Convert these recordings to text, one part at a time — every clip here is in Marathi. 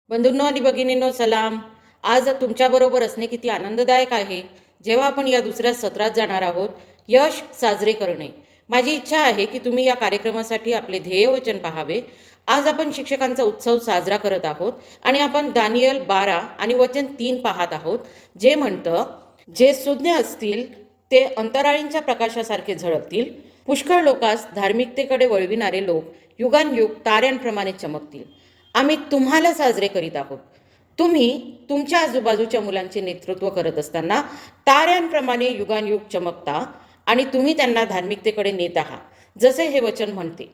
बंधूंनो आणि भगिनींनो सलाम. आज तुमच्याबरोबर असणे किती आनंददायक आहे. जेव्हा आपण या दुसऱ्या सत्रात जाणार आहोत, यश साजरे करणे. माझी इच्छा आहे की तुम्ही या कार्यक्रमासाठी आपले ध्येयवचन पाहावे. आज आपण शिक्षकांचा उत्सव साजरा करत आहोत आणि आपण दानियल 12 आणि वचन 3 पाहत आहोत, जे म्हणतं, जे सुज्ञ असतील ते अंतराळींच्या प्रकाशासारखे झळकतील. पुष्कळ लोकांस धार्मिकतेकडे वळविणारे लोक युगानयुग ताऱ्यांप्रमाणे चमकतील. आम्ही तुम्हाला साजरे करीत आहोत. तुम्ही तुमच्या आजूबाजूच्या मुलांचे नेतृत्व करत असताना ताऱ्यांप्रमाणे युगानयुग चमकता आणि तुम्ही त्यांना धार्मिकतेकडे नेत आहात, जसे हे वचन म्हणते.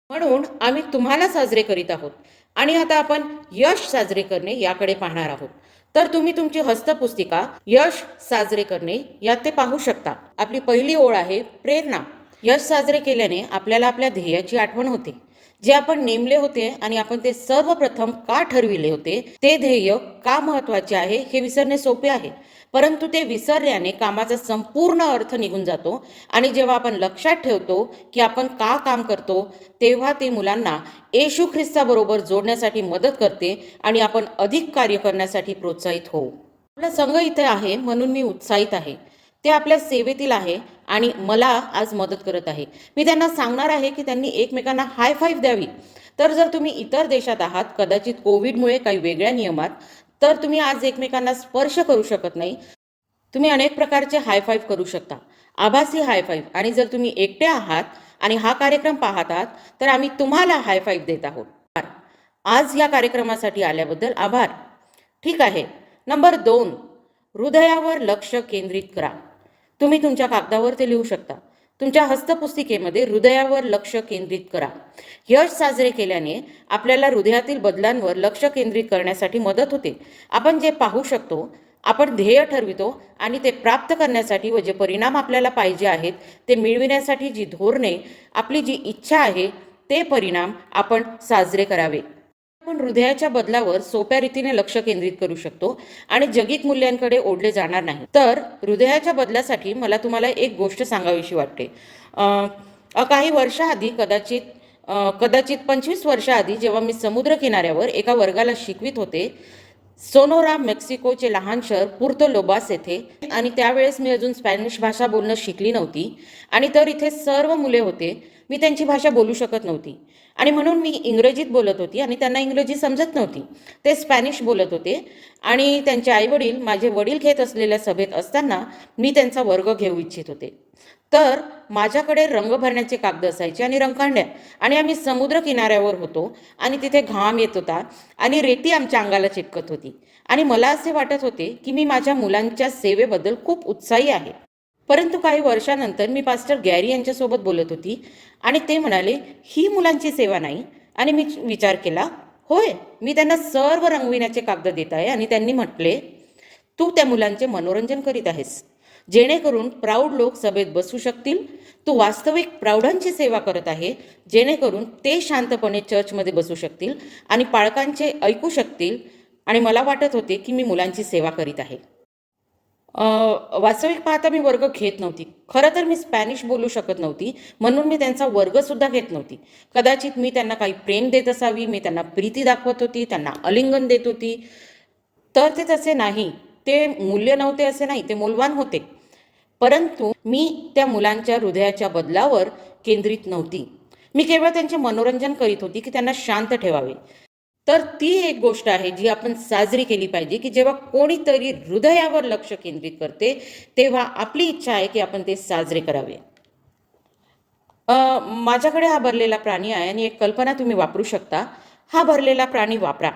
म्हणून आम्ही तुम्हाला साजरे करीत आहोत. आणि आता आपण यश साजरे करणे याकडे पाहणार आहोत. तर तुम्ही तुमची हस्तपुस्तिका यश साजरे करणे यात ते पाहू शकता. आपली पहिली ओळ आहे प्रेरणा. यश साजरे केल्याने आपल्याला आपल्या ध्येयाची आठवण होते, जे आपण नेमले होते आणि आपण ते सर्वप्रथम का ठरविले होते. ते ध्येय का महत्वाचे आहे हे विसरणे सोपे आहे, परंतु ते विसरल्याने कामाचा संपूर्ण अर्थ निघून जातो. आणि जेव्हा आपण लक्षात ठेवतो की आपण का काम करतो, तेव्हा ते मुलांना येशू ख्रिस्ताबरोबर जोडण्यासाठी मदत करते आणि आपण अधिक कार्य करण्यासाठी प्रोत्साहित होऊ. आपला संघ इथे आहे म्हणून मी उत्साहित आहे. ते आपल्या सेवेतील आहे आणि मला आज मदत करत आहे. मी त्यांना सांगणार आहे की त्यांनी एकमेकांना हाय फाईव्ह द्यावी. तर जर तुम्ही इतर देशात आहात, कदाचित कोविडमुळे काही वेगळ्या नियमात, तर तुम्ही आज एकमेकांना स्पर्श करू शकत नाही. तुम्ही अनेक प्रकारचे हाय फाईव्ह करू शकता, आभासी हाय फाईव्ह. आणि जर तुम्ही एकटे आहात आणि हा कार्यक्रम पाहत आहात, तर आम्ही तुम्हाला हाय फाईव्ह देत आहोत. आज या कार्यक्रमासाठी आल्याबद्दल आभार. ठीक आहे. नंबर 2, हृदयावर लक्ष केंद्रित करा. तुम्ही तुमच्या कागदावर ते लिहू शकता. तुमच्या हस्तपुस्तिकेमध्ये हृदयावर लक्ष केंद्रित करा. यश साजरे केल्याने आपल्याला हृदयातील बदलांवर लक्ष केंद्रित करण्यासाठी मदत होते. आपण जे पाहू शकतो, आपण ध्येय ठरवितो आणि ते प्राप्त करण्यासाठी व जे परिणाम आपल्याला पाहिजे आहेत ते मिळविण्यासाठी जी धोरणे, आपली जी इच्छा आहे, ते परिणाम आपण साजरे करावे. आपण हृदयाच्या बदलावर सोप्या रीतीने लक्ष केंद्रित करू शकतो आणि जगित मूल्यांकडे ओढले जाणार नाही. तर हृदयाच्या बदलासाठी मला तुम्हाला एक गोष्ट सांगावीशी वाटते. काही वर्षाआधी, कदाचित 25 वर्षाआधी, जेव्हा मी समुद्र किनाऱ्यावर एका वर्गाला शिकवित होते, सोनोरा मेक्सिकोचे लहान शहर पुर्तो लोबास येथे, आणि त्यावेळेस मी अजून स्पॅनिश भाषा बोलणं शिकली नव्हती. आणि तर इथे सर्व मुले होते. मी त्यांची भाषा बोलू शकत नव्हती आणि म्हणून मी इंग्रजीत बोलत होती आणि त्यांना इंग्रजी समजत नव्हती. ते स्पॅनिश बोलत होते आणि त्यांचे आईवडील माझे वडील घेत असलेल्या सभेत असताना मी त्यांचा वर्ग घेऊ इच्छित होते. तर माझ्याकडे रंग भरण्याचे कागद असायचे आणि रंगकांड्या, आणि आम्ही समुद्र किनाऱ्यावर होतो आणि तिथे घाम येत होता आणि रेती आमच्या अंगाला चिटकत होती. आणि मला असे वाटत होते की मी माझ्या मुलांच्या सेवेबद्दल खूप उत्साही आहे. परंतु काही वर्षानंतर मी पास्टर गॅरी यांच्यासोबत बोलत होती आणि ते म्हणाले, ही मुलांची सेवा नाही. आणि मी विचार केला, होय, मी त्यांना सर्व रंगविण्याचे कागद देत आहे. आणि त्यांनी म्हटले, तू त्या मुलांचे मनोरंजन करीत आहेस, जेणेकरून प्राऊढ लोक सभेत बसू शकतील. तू वास्तविक प्रौढांची सेवा करत आहे, जेणेकरून ते शांतपणे चर्चमध्ये बसू शकतील आणि पालकांचे ऐकू शकतील. आणि मला वाटत होते की मी मुलांची सेवा करीत आहे. वास्तविक पाहता मी वर्ग घेत नव्हती. खरं तर मी स्पॅनिश बोलू शकत नव्हती, म्हणून मी त्यांचा वर्गसुद्धा घेत नव्हती. कदाचित मी त्यांना काही प्रेम देत असावी, मी त्यांना प्रीती दाखवत होती, त्यांना आलिंगन देत होती. तर ते तसे नाही. ते मूल्य नव्हते असे नाही, ते मूल्यवान होते. परंतु मी त्या मुलांच्या हृदयाच्या बदलावर केंद्रित नव्हती. मी केवळ त्यांचे मनोरंजन करीत होती की त्यांना शांत ठेवावे. तर ती एक गोष्ट आहे जी आपण साजरी केली पाहिजे, की जेव्हा कोणीतरी हृदयावर लक्ष केंद्रित करते, तेव्हा आपली इच्छा आहे की आपण ते साजरे करावे. माझ्याकडे हा भरलेला प्राणी आहे आणि एक कल्पना तुम्ही वापरू शकता. हा भरलेला प्राणी वापरा.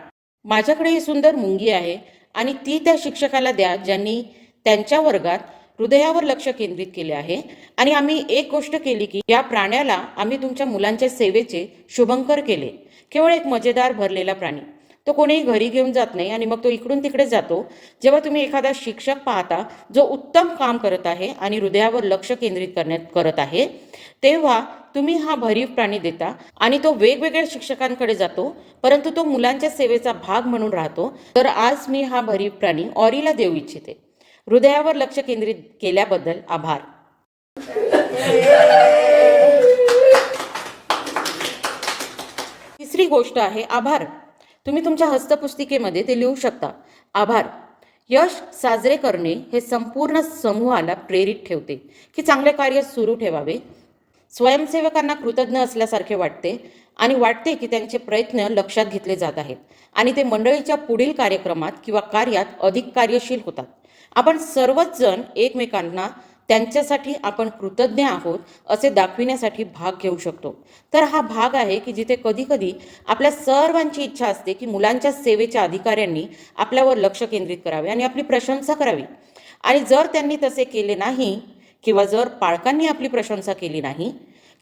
माझ्याकडे ही सुंदर मुंगी आहे आणि ती त्या शिक्षकाला द्या ज्यांनी त्यांच्या वर्गात हृदयावर लक्ष केंद्रित केले आहे. आणि आम्ही एक गोष्ट केली की या प्राण्याला आम्ही तुमच्या मुलांच्या सेवेचे शुभंकर केले. केवळ एक मजेदार भरलेला प्राणी. तो कोणीही घरी घेऊन जात नाही आणि मग तो इकडून तिकडे जातो. जेव्हा तुम्ही एखादा शिक्षक पाहता जो उत्तम काम करत आहे आणि हृदयावर लक्ष केंद्रित करत आहे, तेव्हा तुम्ही हा भरीव प्राणी देता आणि तो वेगवेगळ्या शिक्षकांकडे जातो, परंतु तो मुलांच्या सेवेचा भाग म्हणून राहतो. तर आज मी हा भरीव प्राणी ऑरीला देऊ इच्छिते. हृदयावर लक्ष केंद्रित केल्याबद्दल आभार. तिसरी गोष्ट आहे आभार. तुम्ही तुमच्या हस्तपुस्तिकेमध्ये ते लिहू शकता. आभार. यश साजरे करणे हे संपूर्ण समूहाला प्रेरित ठेवते की चांगले कार्य सुरू ठेवावे. स्वयंसेवकांना कृतज्ञ असल्यासारखे वाटते आणि वाटते की त्यांचे प्रयत्न लक्षात घेतले जात आहेत आणि ते मंडळीच्या पुढील कार्यक्रमात किंवा कार्यात अधिक कार्यशील होतात. आपण सर्वच जण एकमेकांना त्यांच्यासाठी आपण कृतज्ञ आहोत असे दाखविण्यासाठी भाग घेऊ शकतो. तर हा भाग आहे की जिथे कधीकधी आपल्या सर्वांची इच्छा असते की मुलांच्या सेवेच्या अधिकाऱ्यांनी आपल्यावर लक्ष केंद्रित करावे आणि आपली प्रशंसा करावी. आणि जर त्यांनी तसे केले नाही किंवा जर पालकांनी आपली प्रशंसा केली नाही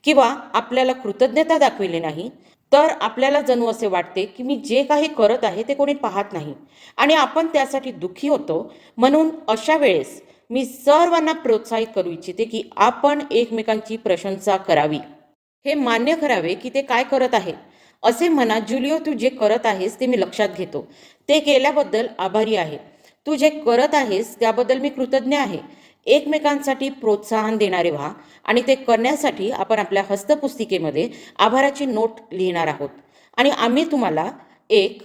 किंवा आपल्याला कृतज्ञता दाखविली नाही तर आपल्याला जणू असे वाटते की मी जे काही करत आहे ते कोणी पाहत नाही आणि आपण त्यासाठी दुःखी होतो. म्हणून अशा वेळेस मी सर्वांना प्रोत्साहित करू इच्छिते की आपण एकमेकांची प्रशंसा करावी. हे मान्य करावे की ते काय करत आहे. असे म्हणा, जुलिओ, तू जे करत आहेस ते मी लक्षात घेतो. ते केल्याबद्दल आभारी आहे. तू जे करत आहेस त्याबद्दल मी कृतज्ञ आहे. एकमेकांसाठी प्रोत्साहन देणारे व्हा आणि ते करण्यासाठी आपण आपल्या हस्तपुस्तिकेमध्ये आभाराची नोट लिहिणार आहोत आणि आम्ही तुम्हाला एक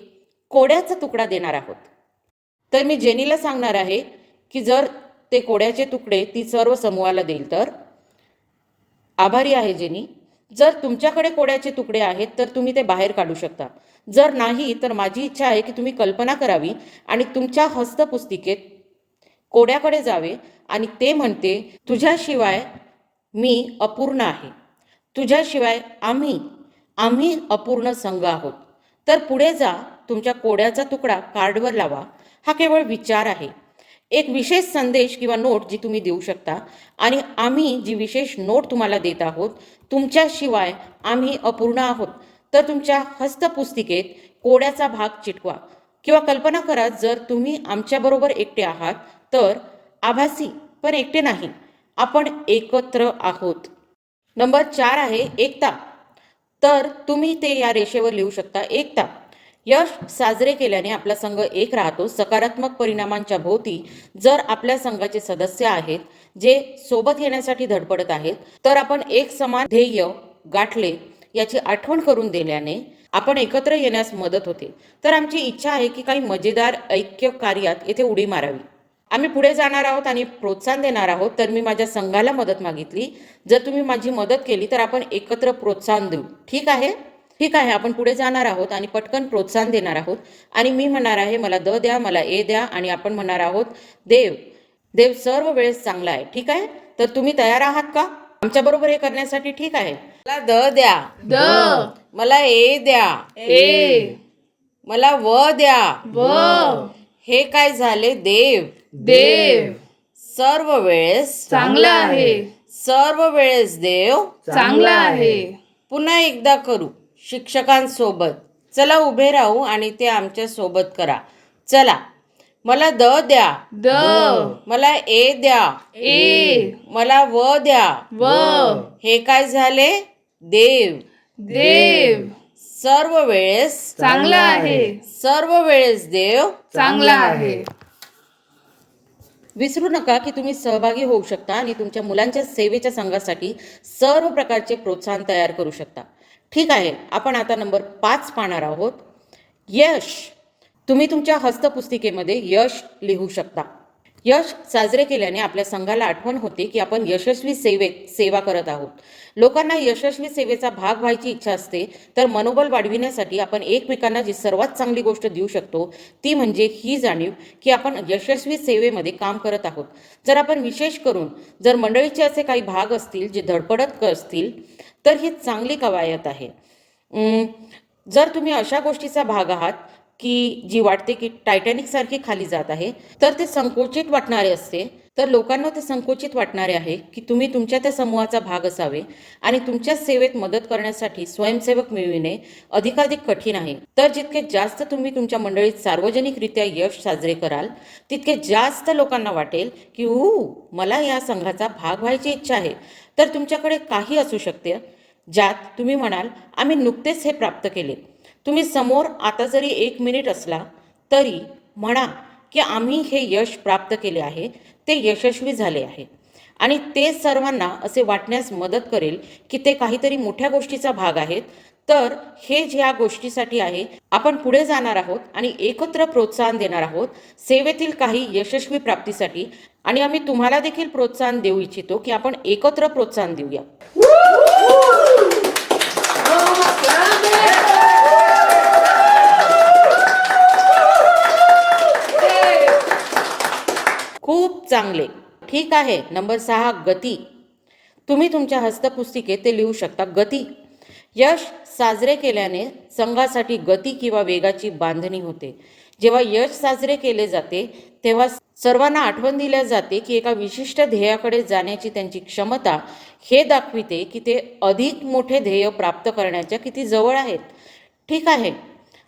कोड्याचा तुकडा देणार आहोत. तर मी जेनीला सांगणार आहे की जर ते कोड्याचे तुकडे ती सर्व समूहाला देईल तर. आभारी आहे जेनी. जर तुमच्याकडे कोड्याचे तुकडे आहेत तर तुम्ही ते बाहेर काढू शकता. जर नाही तर माझी इच्छा आहे की तुम्ही कल्पना करावी आणि तुमच्या हस्तपुस्तिकेत कोड्याकडे जावे आणि ते म्हणते, तुझ्याशिवाय मी अपूर्ण आहे. तुझ्याशिवाय आम्ही अपूर्ण संघ आहोत. तर पुढे जा, तुमच्या कोड्याचा तुकडा कार्डवर लावा. हा केवळ विचार आहे, एक विशेष संदेश किंवा नोट जी तुम्ही देऊ शकता आणि आम्ही जी विशेष नोट तुम्हाला देत आहोत, तुमच्याशिवाय आम्ही अपूर्ण आहोत. तर तुमच्या हस्तपुस्तिकेत कोड्याचा भाग चिटकवा किंवा कल्पना करा जर तुम्ही आमच्याबरोबर एकटे आहात तर आभासी पण एकटे नाही, आपण एकत्र आहोत. नंबर 4 आहे एकता. तर तुम्ही ते या रेषेवर लिहू शकता. एकता. यश साजरे केल्याने आपला संघ एक राहतो. सकारात्मक परिणामांच्या भोवती जर आपल्या संघाचे सदस्य आहेत जे सोबत येण्यासाठी धडपडत आहेत तर आपण एक समान ध्येय गाठले याची आठवण करून दिल्याने आपण एकत्र येण्यास मदत होते. तर आमची इच्छा आहे की काही मजेदार ऐक्य कार्यात येथे उडी मारावी. आम्ही पुढे जाणार आहोत आणि प्रोत्साहन देणार आहोत. तर मी माझ्या संघाला मदत मागितली. जर तुम्ही माझी मदत केली तर आपण एकत्र प्रोत्साहन देऊ. ठीक आहे? ठीक आहे. आपण पुढे जाणार आहोत आणि पटकन प्रोत्साहन देणार आहोत आणि मी म्हणणार आहे मला द द्या, मला ए द्या आणि आपण म्हणणार आहोत देव सर्व वेळेस चांगला आहे. ठीक आहे? तर तुम्ही तयार आहात का आमच्याबरोबर हे करण्यासाठी? ठीक आहे. मला द द्या, मला ए द्या, मला व द्या. हे काय झाले? देव सर्व वेळेस चांगला आहे. सर्व वेळेस देव चांगला आहे. पुन्हा एकदा करू शिक्षकांसोबत. चला उभे राहू आणि ते आमच्या सोबत करा. चला. मला द द्या, मला ए द्या, मला व द्या. हे काय झाले? देव सर्व वेळेस चांगला आहे. सर्व वेळेस देव चांगला आहे. विसरू नका की तुम्ही सहभागी होऊ शकता आणि तुमच्या मुलांच्या सेवेच्या संघासाठी सर्व प्रकारचे प्रोत्साहन तयार करू शकता. ठीक आहे. आपण आता नंबर 5 पाहणार आहोत. यश. तुम्ही तुमच्या हस्तपुस्तिकेमध्ये यश लिहू शकता. यश साजरे केल्याने आपल्या संघाला आठवण होते की आपण यशस्वी सेवा करत आहोत. लोकांना यशस्वी सेवेचा भाग व्हायची इच्छा असते. तर मनोबल वाढविण्यासाठी आपण एकमेकांना जी सर्वात चांगली गोष्ट देऊ शकतो ती म्हणजे ही जाणीव की आपण यशस्वी सेवेमध्ये काम करत आहोत. जर आपण विशेष करून जर मंडळीचे असे काही भाग असतील जे धडपडत असतील तर ही चांगली कवायत आहे. जर तुम्ही अशा गोष्टीचा भाग आहात की जी वाटते की टायटॅनिक सारखी खाली जात आहे तर ते संकोचित वाटणारे असते. तर लोकांना ते संकोचित वाटणारे आहे की तुम्ही तुमच्या त्या समूहाचा भाग असावे आणि तुमच्या सेवेत मदत करण्यासाठी स्वयंसेवक मिळविणे अधिकाधिक कठीण आहे. तर जितके जास्त तुम्ही तुमच्या मंडळीत सार्वजनिकरित्या यश साजरे कराल तितके जास्त लोकांना वाटेल की मला या संघाचा भाग व्हायची इच्छा आहे. तर तुमच्याकडे काही असू शकते ज्यात तुम्ही म्हणाल आम्ही नुकतेच हे प्राप्त केले. तुम्ही समोर आता जरी 1 मिनिट असला तरी म्हणा की आम्ही हे यश प्राप्त केले आहे, ते यशस्वी झाले आहे आणि ते सर्वांना असे वाटण्यास मदत करेल की ते काहीतरी मोठ्या गोष्टीचा भाग आहेत. तर हे ह्या गोष्टीसाठी आहे, आपण पुढे जाणार आहोत आणि एकत्र प्रोत्साहन देणार आहोत सेवेतील काही यशस्वी प्राप्तीसाठी. आणि आम्ही तुम्हाला देखील प्रोत्साहन देऊ इच्छितो की आपण एकत्र प्रोत्साहन देऊया. खूप चांगले. ठीक आहे. नंबर 6, गती. तुम्ही तुमच्या हस्तपुस्तिकेत ते लिहू शकता. गती. यश साजरे केल्याने संघासाठी गती किंवा वेगाची बांधणी होते. जेव्हा यश साजरे केले जाते तेव्हा सर्वांना आठवण दिल्या जाते की एका विशिष्ट ध्येयाकडे जाण्याची त्यांची क्षमता हे दाखविते की ते अधिक मोठे ध्येय प्राप्त करण्याच्या किती जवळ आहेत. ठीक आहे.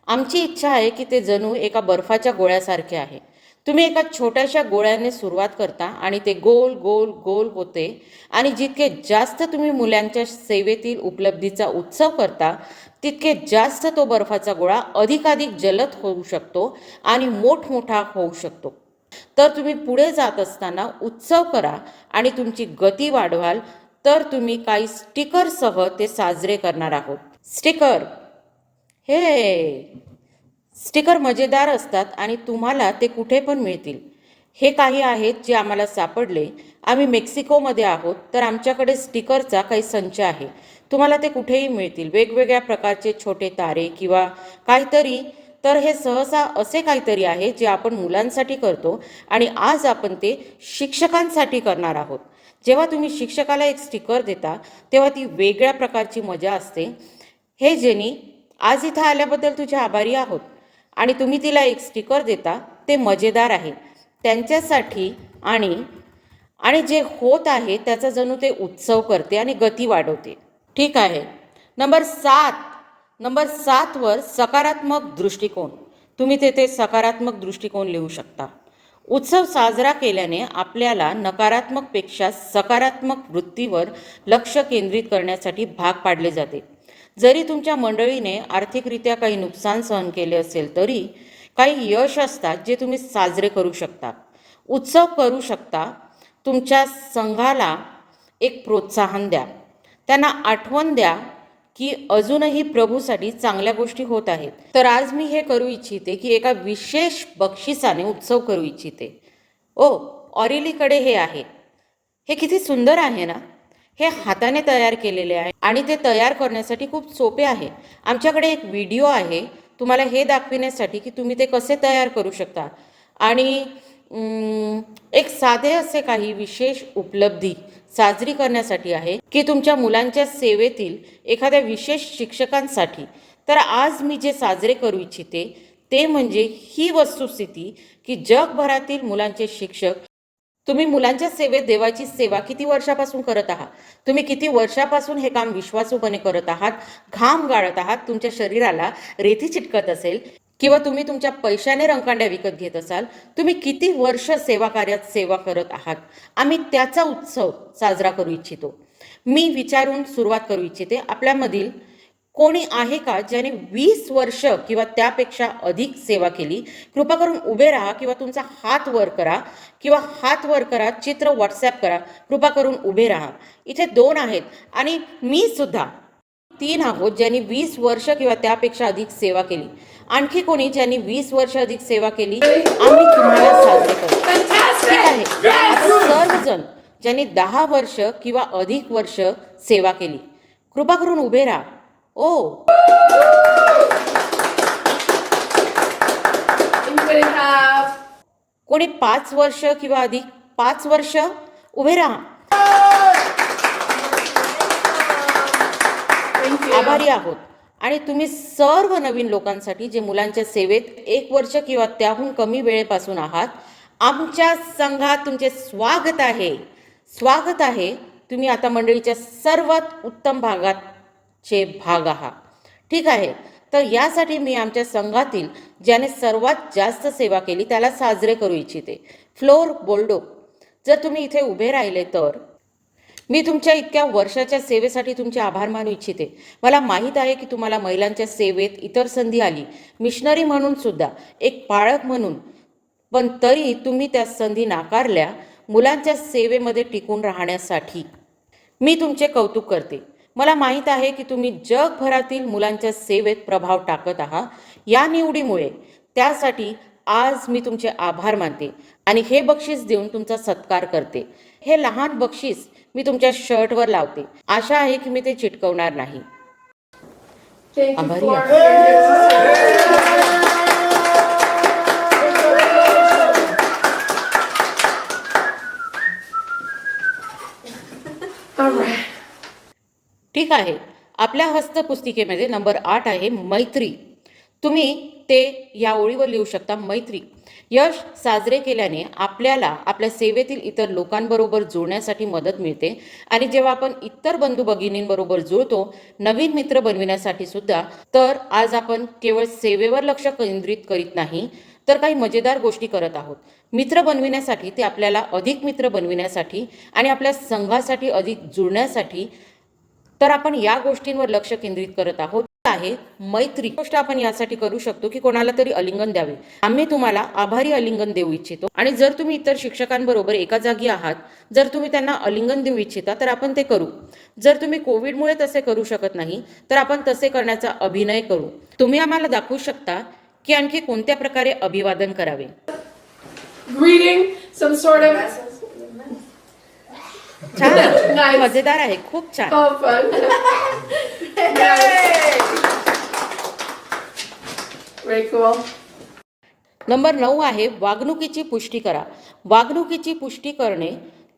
आमची इच्छा आहे की ते जणू एका बर्फाच्या गोळ्यासारखे आहे. तुम्ही एका छोट्याशा गोळ्याने सुरुवात करता आणि ते गोल गोल गोल होते आणि जितके जास्त तुम्ही मुलांच्या सेवेतील उपलब्धीचा उत्सव करता तितके जास्त तो बर्फाचा गोळा अधिकाधिक जलद होऊ शकतो आणि मोठमोठा होऊ शकतो. तर तुम्ही पुढे जात असताना उत्सव करा आणि तुमची गती वाढवाल. तर तुम्ही काही स्टिकरसह ते साजरे करणार आहोत. स्टिकर. हे स्टिकर मजेदार असतात आणि तुम्हाला ते कुठे पण मिळतील. हे काही आहेत जे आम्हाला सापडले. आम्ही मेक्सिकोमध्ये आहोत तर आमच्याकडे स्टिकरचा काही संच आहे. तुम्हाला ते कुठेही मिळतील. वेगवेगळ्या प्रकारचे छोटे तारे किंवा काहीतरी. तर हे सहसा असे काहीतरी आहे जे आपण मुलांसाठी करतो आणि आज आपण ते शिक्षकांसाठी करणार आहोत. जेव्हा तुम्ही शिक्षकाला एक स्टिकर देता तेव्हा ती वेगळ्या प्रकारची मजा असते. हे जेनी, आज इथं आल्याबद्दल तुझे आभारी आहोत. आणि तुम्ही तिला एक स्टिकर देता ते मजेदार आहे त्यांच्यासाठी. आणि जे होत आहे त्याचा जणू ते उत्सव करते आणि गती वाढवते. ठीक आहे. नंबर 7 वर सकारात्मक दृष्टिकोन. तुम्ही तेथे सकारात्मक दृष्टिकोन लिहू शकता. उत्सव साजरा केल्याने आपल्याला नकारात्मकपेक्षा सकारात्मक वृत्तीवर लक्ष केंद्रित करण्यासाठी भाग पाडले जाते. जरी तुमच्या मंडळीने आर्थिकरित्या काही नुकसान सहन केले असेल तरी काही यश असतात जे तुम्ही साजरे करू शकता, उत्सव करू शकता. तुमच्या संघाला एक प्रोत्साहन द्या. त्यांना आठवण द्या की अजूनही प्रभूसाठी चांगल्या गोष्टी होत आहेत. तर आज मी हे करू इच्छिते की एका विशेष बक्षिसाने उत्सव करू इच्छिते. ऑरिलीकडे हे आहे. हे किती सुंदर आहे ना. हे हाताने तयार केलेले आहे आणि ते तयार करण्यासाठी खूप सोपे आहे. आमच्याकडे एक व्हिडिओ आहे तुम्हाला हे दाखविण्यासाठी की तुम्ही ते कसे तयार करू शकता. आणि एक साधे असे काही विशेष उपलब्धी साजरी करण्यासाठी आहे की तुमच्या मुलांच्या सेवेतील एखाद्या विशेष शिक्षकांसाठी. तर आज मी जे साजरे करू इच्छिते ते म्हणजे ही वस्तुस्थिती की जगभरातील मुलांचे शिक्षक. तुम्ही मुलांच्या सेवेत देवाची सेवा किती वर्षापासून करत आहात. तुम्ही किती वर्षापासून हे काम विश्वासूपणे करत आहात. घाम गाळत आहात. तुमच्या शरीराला रेती चिटकत असेल किंवा तुम्ही तुमच्या पैशाने रंकांड्या विकत घेत असाल. तुम्ही किती वर्ष सेवा कार्यात सेवा करत आहात. आम्ही त्याचा उत्सव साजरा करू इच्छितो. मी विचारून सुरुवात करू इच्छिते. आपल्यामधील कोणी आहे का ज्याने 20 वर्ष किंवा त्यापेक्षा अधिक सेवा केली. कृपा करून उभे राहा किंवा तुमचा हात वर करा चित्र व्हॉट्सॲप करा. कृपा करून उभे राहा. इथे 2 आहेत आणि मी सुद्धा 3 आहोत ज्यांनी 20 वर्ष किंवा त्यापेक्षा अधिक सेवा केली. आणखी कोणी ज्यांनी 20 वर्ष अधिक सेवा केली. आम्ही तुम्हाला साजरे करू. ठीक आहे. आता सर्वजण ज्यांनी 10 वर्ष किंवा अधिक वर्ष सेवा केली कृपा करून उभे राहा. कोणी 5 वर्ष किंवा अधिक 5 वर्ष उभे राहा. आभारी आहोत. आणि तुम्ही सर्व नवीन लोकांसाठी जे मुलांच्या सेवेत 1 वर्ष किंवा त्याहून कमी वेळेपासून आहात, आमच्या संघात तुमचे स्वागत आहे. तुम्ही आता मंडळीच्या सर्वात उत्तम भागाचे भाग आहात. ठीक आहे. तर यासाठी मी आमच्या संघातील ज्याने सर्वात जास्त सेवा केली त्याला साजरे करू इच्छिते. फ्लोर बोल्डो, जर तुम्ही इथे उभे राहिले तर मी तुमच्या इतक्या वर्षाच्या सेवेसाठी तुमचे आभार मानू इच्छिते. मला माहीत आहे की तुम्हाला महिलांच्या सेवेत इतर संधी आली, मिशनरी म्हणून सुद्धा, एक पाळक म्हणून, पण तरी तुम्ही त्या संधी नाकारल्या मुलांच्या सेवेमध्ये टिकून राहण्यासाठी. मी तुमचे कौतुक करते. मला माहीत आहे की तुम्ही जगभरातील मुलांच्या सेवेत प्रभाव टाकत आहात. या निवडीमुळे त्यासाठी आज मी तुमचे आभार मानते आणि हे बक्षीस देऊन तुमचा सत्कार करते. हे लहान बक्षीस मी तुमच्या शर्टवर लावते. आशा आहे की मी ते चिटकवणार नाही. Thank you, आभारी Flora. All right. ठीक आहे. आपल्या हस्तपुस्तिकेमध्ये नंबर 8 आहे मैत्री. तुम्ही ते या ओळीवर लिहू शकता, मैत्री. यश साजरे केल्याने आपल्याला आपल्या सेवेतील इतर लोकांबरोबर जुळण्यासाठी मदत मिळते आणि जेव्हा आपण इतर बंधू भगिनींबरोबर जुळतो, नवीन मित्र बनविण्यासाठी सुद्धा, तर आज आपण केवळ सेवेवर लक्ष केंद्रित करीत नाही, तर काही मजेदार गोष्टी करत आहोत. मित्र बनविण्यासाठी, ते आपल्याला अधिक मित्र बनविण्यासाठी आणि आपल्या संघासाठी अधिक जुळण्यासाठी, तर आपण या गोष्टींवर लक्ष केंद्रित करत आहोत. आहे मैत्री. गोष्ट आपण यासाठी करू शकतो की कोणाला तरी आलिंगन द्यावे. आम्ही तुम्हाला आभारी आलिंगन देऊ इच्छितो आणि जर तुम्ही इतर शिक्षकांबरोबर एका जागी आहात, जर तुम्ही त्यांना आलिंगन देऊ इच्छिता तर आपण ते करू. जर तुम्ही कोविडमुळे तसे करू शकत नाही तर आपण तसे करण्याचा अभिनय करू. तुम्ही आम्हाला दाखवू शकता की आणखी कोणत्या प्रकारे अभिवादन करावे. Greeting, some sort of. छान. Nice. मजेदार आहे. खूप छान. Oh, fun. Very cool. Number 9 आहे वागणुकीची पुष्टी करा. वागणुकीची पुष्टी करणे.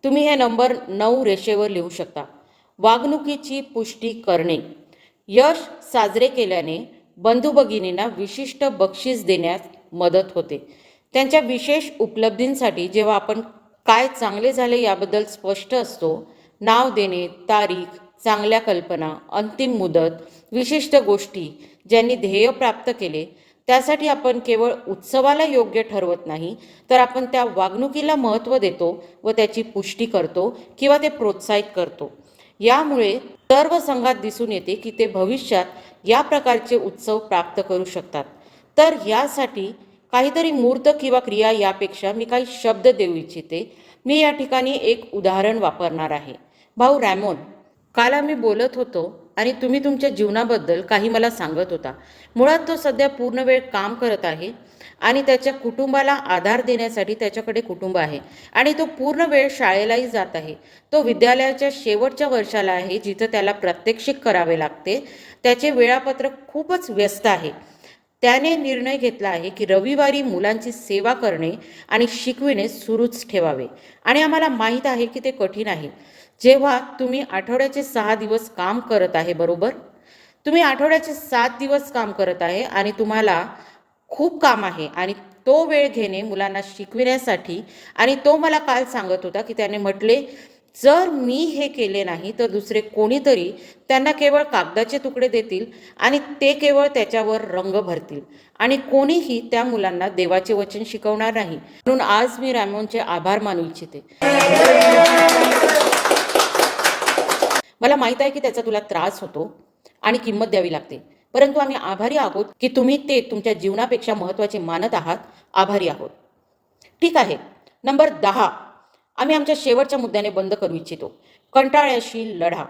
तुम्ही हे नंबर 9 रेषेवर लिहू शकता. वागणुकीची पुष्टी करणे. यश साजरे केल्याने बंधू भगिनींना विशिष्ट बक्षीस देण्यास मदत होते. त्यांच्या विशेष उपलब्धींसाठी जेव्हा आपण काय चांगले झाले याबद्दल स्पष्ट असतो, नाव देणे, तारीख, चांगल्या कल्पना, अंतिम मुदत, विशिष्ट गोष्टी, ज्यांनी ध्येय प्राप्त केले, त्यासाठी आपण केवळ उत्सवाला योग्य ठरवत नाही, तर आपण त्या वागणुकीला महत्त्व देतो व त्याची पुष्टी करतो किंवा ते प्रोत्साहित करतो. यामुळे सर्व संघात दिसून येते की ते भविष्यात या प्रकारचे उत्सव प्राप्त करू शकतात. तर यासाठी काहीतरी मूर्त किंवा क्रिया यापेक्षा मी काही शब्द देऊ इच्छिते. मी या ठिकाणी एक उदाहरण वापरणार आहे. भाऊ रॅमोन, काल आम्ही बोलत होतो आणि तुम्ही तुमच्या जीवनाबद्दल काही मला सांगत होता. मुळात तो सध्या पूर्ण वेळ काम करत आहे आणि त्याच्या कुटुंबाला आधार देण्यासाठी त्याच्याकडे कुटुंब आहे आणि तो पूर्ण वेळ शाळेलाही जात आहे. तो विद्यालयाच्या शेवटच्या वर्षाला आहे जिथं त्याला प्रात्यक्षिक करावे लागते. त्याचे वेळापत्रक खूपच व्यस्त आहे. त्याने निर्णय घेतला आहे की रविवारी मुलांची सेवा करणे आणि शिकविणे सुरूच ठेवावे आणि आम्हाला माहीत आहे की ते कठीण आहे. जेव्हा तुम्ही आठवड्याचे 6 दिवस काम करत आहे, बरोबर, तुम्ही आठवड्याचे 7 दिवस काम करत आहे आणि तुम्हाला खूप काम आहे आणि तो वेळ घेणे मुलांना शिकविण्यासाठी. आणि तो मला काल सांगत होता की त्याने म्हटले, जर मी हे केले नाही तर दुसरे कोणीतरी त्यांना केवळ कागदाचे तुकडे देतील आणि ते केवळ त्याच्यावर रंग भरतील आणि कोणीही त्या मुलांना देवाचे वचन शिकवणार नाही. म्हणून आज मी रॅमोनचे आभार मानू इच्छिते. मला माहीत आहे की त्याचा तुला त्रास होतो आणि किंमत द्यावी लागते, परंतु आम्ही आभारी आहोत की तुम्ही ते तुमच्या जीवनापेक्षा महत्त्वाचे मानत आहात. आभारी आहोत. ठीक आहे. नंबर 10 आम्ही आमच्या शेवटच्या मुद्द्याने बंद करू इच्छितो. कंटाळ्याशी लढा.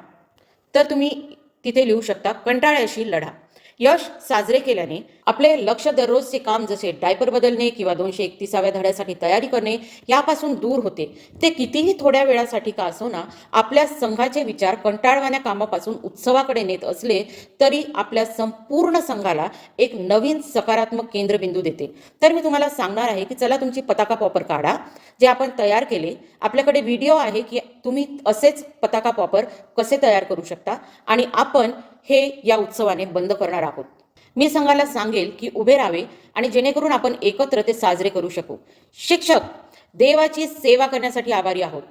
तर तुम्ही तिथे लिहू शकता, कंटाळ्याशी लढा. यश साजरे केल्याने आपले लक्ष दररोजचे काम जसे डायपर बदलणे किंवा 231व्या धड्यासाठी तयारी करणे यापासून दूर होते. ते कितीही थोड्या वेळासाठी का असोना, आपल्या संघाचे विचार कंटाळवाण्या कामापासून उत्सवाकडे नेत असले तरी आपल्या संपूर्ण संघाला एक नवीन सकारात्मक केंद्रबिंदू देते. तर मी तुम्हाला सांगणार आहे की चला तुमची पताका पॉपर काढा जे आपण तयार केले. आपल्याकडे व्हिडिओ आहे की तुम्ही असेच पताका पॉपर कसे तयार करू शकता आणि आपण हे या उत्सवाने बंद करणार आहोत. मी संघाला सांगेल की उभे राहावे आणि जेणेकरून आपण एकत्र ते साजरे करू शकू. शिक्षक, देवाची सेवा करण्यासाठी आभारी आहोत.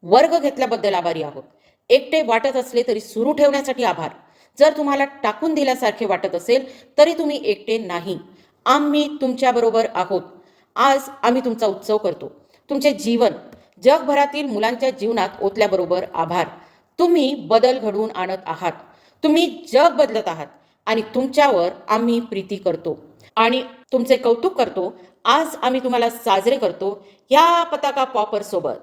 वर्ग घेतल्याबद्दल आभारी आहोत. एकटे वाटत असले तरी सुरू ठेवण्यासाठी आभार. जर तुम्हाला टाकून दिल्यासारखे वाटत असेल तरी तुम्ही एकटे नाही. आम्ही तुमच्याबरोबर आहोत. आज आम्ही तुमचा उत्सव करतो. तुमचे जीवन जगभरातील मुलांच्या जीवनात ओतल्याबरोबर आभार. तुम्ही बदल घडवून आणत आहात. तुम्ही जग बदलत आहात आणि तुमच्यावर आम्ही प्रीती करतो आणि तुमचे कौतुक करतो. आज आम्ही तुम्हाला साजरे करतो या पताका पॉपर सोबत.